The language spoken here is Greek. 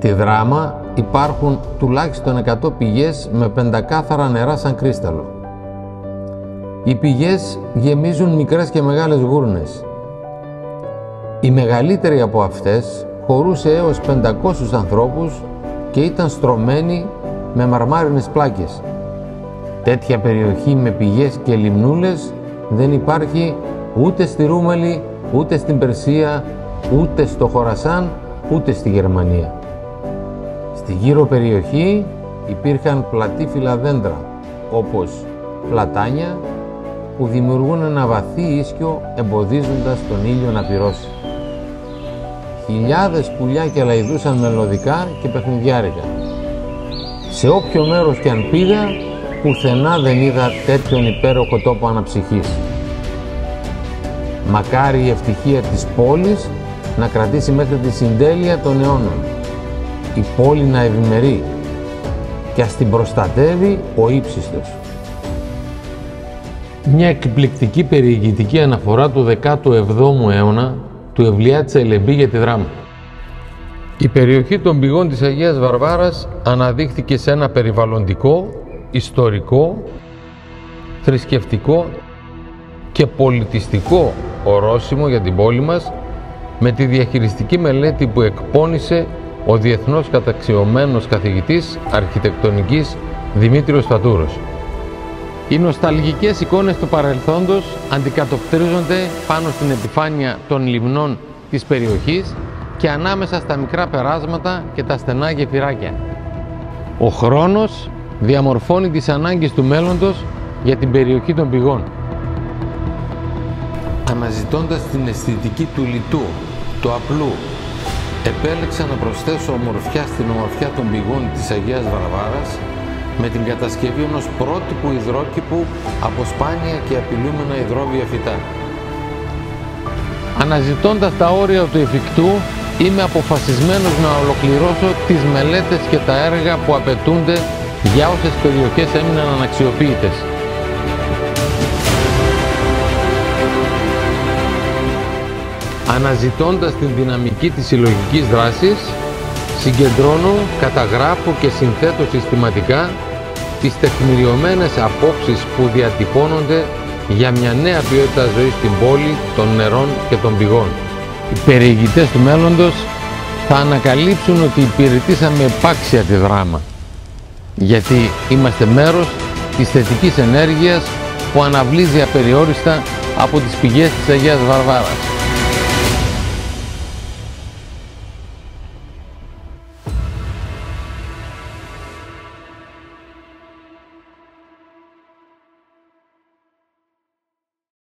Στη Δράμα υπάρχουν τουλάχιστον 100 πηγές με πεντακάθαρα νερά σαν κρίσταλο. Οι πηγές γεμίζουν μικρές και μεγάλες γούρνες. Η μεγαλύτερη από αυτές χωρούσε έως 500 ανθρώπους και ήταν στρωμένη με μαρμάρινες πλάκες. Τέτοια περιοχή με πηγές και λιμνούλες δεν υπάρχει ούτε στη Ρούμελη, ούτε στην Περσία, ούτε στο Χορασάν, ούτε στη Γερμανία. Στη γύρω περιοχή υπήρχαν πλατήφυλλα δέντρα, όπως πλατάνια, που δημιουργούν ένα βαθύ ίσκιο εμποδίζοντας τον ήλιο να πυρώσει. Χιλιάδες πουλιά και λαϊδούσαν μελωδικά και παιχνιδιάρικα. Σε όποιο μέρος κι αν πήγα, πουθενά δεν είδα τέτοιον υπέροχο τόπο αναψυχής. Μακάρι η ευτυχία της πόλης να κρατήσει μέχρι τη συντέλεια των αιώνων. Η πόλη να ευημερεί και ας την προστατεύει ο ύψιστος. Μια εκπληκτική περιηγητική αναφορά του 17ου αιώνα του Ευλιά Τσελεμπή για τη Δράμα. Η περιοχή των πηγών της Αγίας Βαρβάρας αναδείχθηκε σε ένα περιβαλλοντικό, ιστορικό, θρησκευτικό και πολιτιστικό ορόσημο για την πόλη μας, με τη διαχειριστική μελέτη που εκπώνησε ο διεθνώς καταξιωμένος καθηγητής αρχιτεκτονικής Δημήτριος Φατούρος. Οι νοσταλγικές εικόνες του παρελθόντος αντικατοπτρίζονται πάνω στην επιφάνεια των λιμνών της περιοχής και ανάμεσα στα μικρά περάσματα και τα στενά γεφυράκια. Ο χρόνος διαμορφώνει τις ανάγκες του μέλλοντος για την περιοχή των πηγών. Αναζητώντας την αισθητική του λιτού, του απλού, επέλεξα να προσθέσω ομορφιά στην ομορφιά των πηγών της Αγίας Βαρβάρας με την κατασκευή ενός πρότυπου υδρόκηπου από σπάνια και απειλούμενα υδρόβια φυτά. Αναζητώντας τα όρια του εφικτού, είμαι αποφασισμένος να ολοκληρώσω τις μελέτες και τα έργα που απαιτούνται για όσες περιοχές έμειναν αναξιοποίητες. Αναζητώντας την δυναμική της συλλογικής δράσης, συγκεντρώνω, καταγράφω και συνθέτω συστηματικά τις τεκμηριωμένες απόψεις που διατυπώνονται για μια νέα ποιότητα ζωής στην πόλη, των νερών και των πηγών. Οι περιηγητές του μέλλοντος θα ανακαλύψουν ότι υπηρετήσαμε επάξια τη Δράμα, γιατί είμαστε μέρος της θετικής ενέργειας που αναβλύζει απεριόριστα από τις πηγές της Αγίας Βαρβάρας.